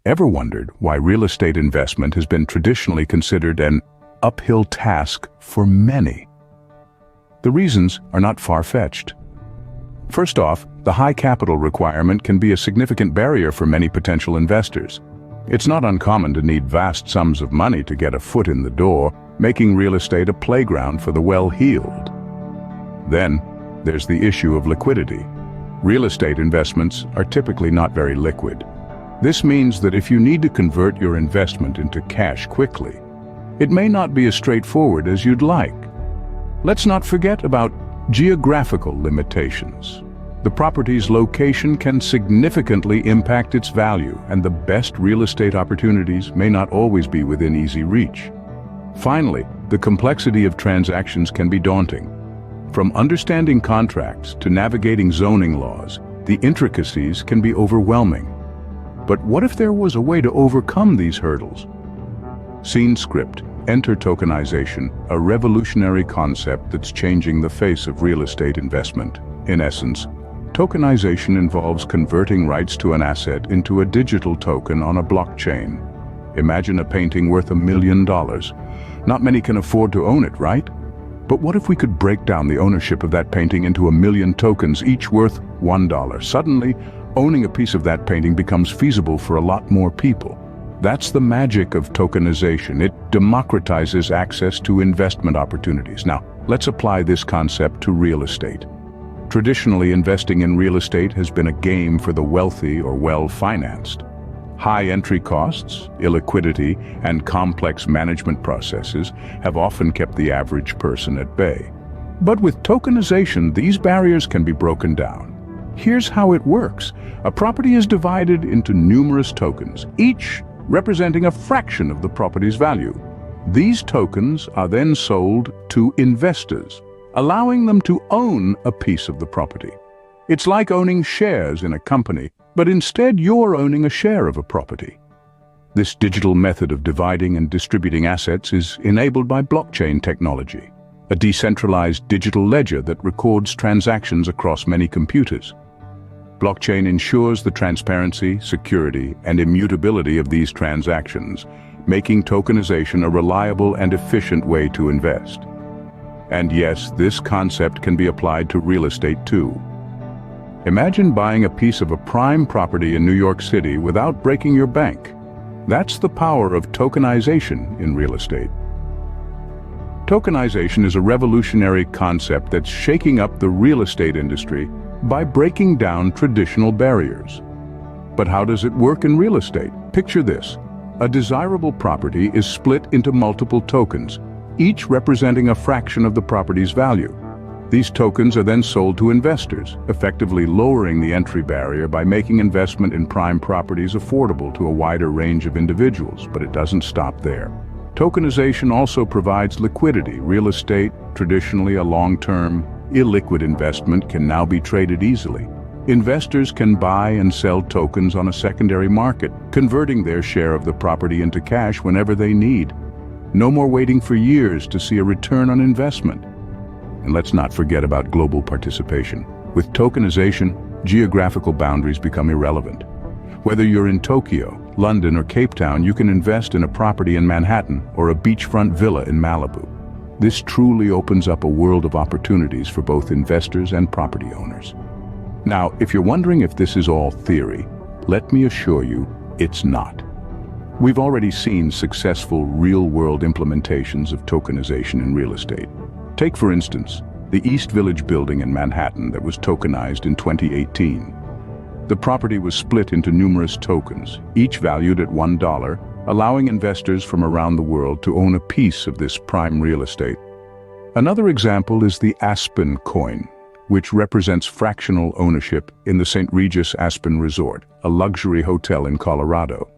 Ever wondered why real estate investment has been traditionally considered an uphill task for many? The reasons are not far-fetched. First off, the high capital requirement can be a significant barrier for many potential investors. It's not uncommon to need vast sums of money to get a foot in the door, making real estate a playground for the well-heeled. Then, there's the issue of liquidity. Real estate investments are typically not very liquid. This means that if you need to convert your investment into cash quickly, it may not be as straightforward as you'd like. Let's not forget about geographical limitations. The property's location can significantly impact its value, and the best real estate opportunities may not always be within easy reach. Finally, the complexity of transactions can be daunting. From understanding contracts to navigating zoning laws, the intricacies can be overwhelming. But what if there was a way to overcome these hurdles? Scene script. Enter tokenization, a revolutionary concept that's changing the face of real estate investment. In essence, tokenization involves converting rights to an asset into a digital token on a blockchain. Imagine a painting worth $1 million. Not many can afford to own it, right? But what if we could break down the ownership of that painting into 1 million tokens, each worth $1? Suddenly, owning a piece of that painting becomes feasible for a lot more people. That's the magic of tokenization. It democratizes access to investment opportunities. Now, let's apply this concept to real estate. Traditionally, investing in real estate has been a game for the wealthy or well-financed. High entry costs, illiquidity, and complex management processes have often kept the average person at bay. But with tokenization, these barriers can be broken down. Here's how it works. A property is divided into numerous tokens, each representing a fraction of the property's value. These tokens are then sold to investors, allowing them to own a piece of the property. It's like owning shares in a company, but instead you're owning a share of a property. This digital method of dividing and distributing assets is enabled by blockchain technology, a decentralized digital ledger that records transactions across many computers. Blockchain ensures the transparency, security, and immutability of these transactions, making tokenization a reliable and efficient way to invest. And yes, this concept can be applied to real estate too. Imagine buying a piece of a prime property in New York City without breaking your bank. That's the power of tokenization in real estate. Tokenization is a revolutionary concept that's shaking up the real estate industry by breaking down traditional barriers. But how does it work in real estate? Picture this. A desirable property is split into multiple tokens, each representing a fraction of the property's value. These tokens are then sold to investors, effectively lowering the entry barrier by making investment in prime properties affordable to a wider range of individuals. But it doesn't stop there. Tokenization also provides liquidity. Real estate, traditionally a long-term, illiquid investment, can now be traded easily. Investors can buy and sell tokens on a secondary market, converting their share of the property into cash whenever they need. No more waiting for years to see a return on investment. And let's not forget about global participation. With tokenization, geographical boundaries become irrelevant. Whether you're in Tokyo, London, or Cape Town, you can invest in a property in Manhattan or a beachfront villa in Malibu. This truly opens up a world of opportunities for both investors and property owners. Now, if you're wondering if this is all theory, let me assure you, it's not. We've already seen successful real-world implementations of tokenization in real estate. Take, for instance, the East Village building in Manhattan that was tokenized in 2018. The property was split into numerous tokens, each valued at $1, allowing investors from around the world to own a piece of this prime real estate. Another example is the Aspen coin, which represents fractional ownership in the St. Regis Aspen Resort, a luxury hotel in Colorado.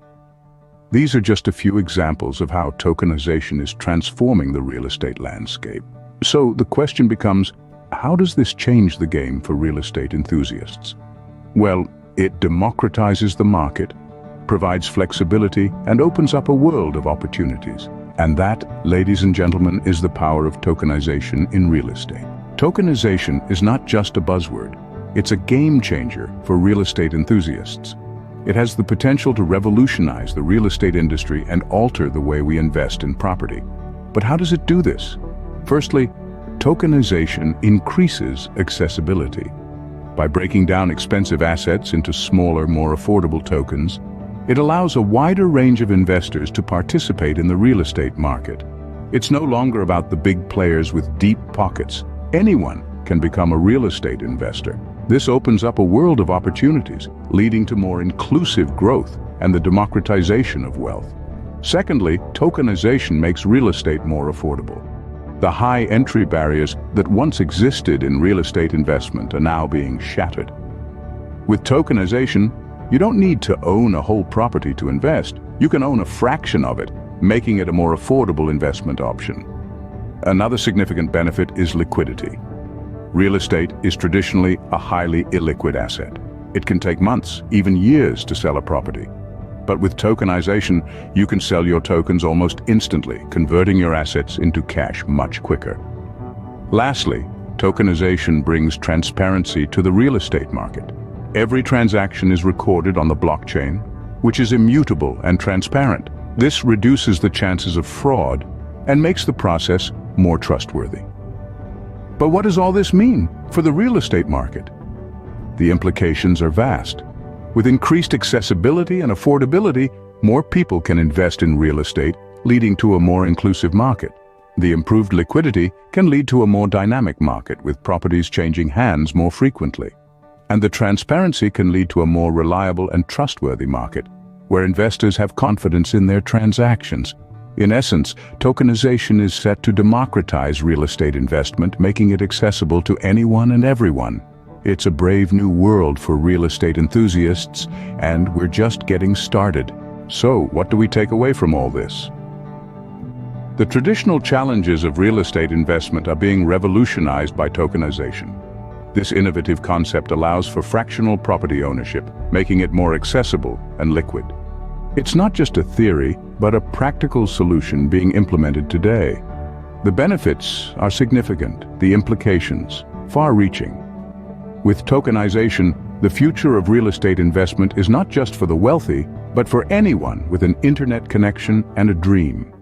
These are just a few examples of how tokenization is transforming the real estate landscape. So the question becomes, how does this change the game for real estate enthusiasts? Well, it democratizes the market, provides flexibility, and opens up a world of opportunities. And that, ladies and gentlemen, is the power of tokenization in real estate. Tokenization is not just a buzzword. It's a game changer for real estate enthusiasts. It has the potential to revolutionize the real estate industry and alter the way we invest in property. But how does it do this? Firstly, tokenization increases accessibility. By breaking down expensive assets into smaller, more affordable tokens, it allows a wider range of investors to participate in the real estate market. It's no longer about the big players with deep pockets. Anyone can become a real estate investor. This opens up a world of opportunities, leading to more inclusive growth and the democratization of wealth. Secondly, tokenization makes real estate more affordable. The high entry barriers that once existed in real estate investment are now being shattered. With tokenization, you don't need to own a whole property to invest. You can own a fraction of it, making it a more affordable investment option. Another significant benefit is liquidity. Real estate is traditionally a highly illiquid asset. It can take months, even years, to sell a property. But with tokenization, you can sell your tokens almost instantly, converting your assets into cash much quicker. Lastly, tokenization brings transparency to the real estate market. Every transaction is recorded on the blockchain, which is immutable and transparent. This reduces the chances of fraud and makes the process more trustworthy. But what does all this mean for the real estate market? The implications are vast. With increased accessibility and affordability, more people can invest in real estate, leading to a more inclusive market. The improved liquidity can lead to a more dynamic market, with properties changing hands more frequently. And the transparency can lead to a more reliable and trustworthy market, where investors have confidence in their transactions. In essence, tokenization is set to democratize real estate investment, making it accessible to anyone and everyone. It's a brave new world for real estate enthusiasts, and we're just getting started. So, what do we take away from all this? The traditional challenges of real estate investment are being revolutionized by tokenization. This innovative concept allows for fractional property ownership, making it more accessible and liquid. It's not just a theory, but a practical solution being implemented today. The benefits are significant, the implications far-reaching. With tokenization, the future of real estate investment is not just for the wealthy, but for anyone with an internet connection and a dream.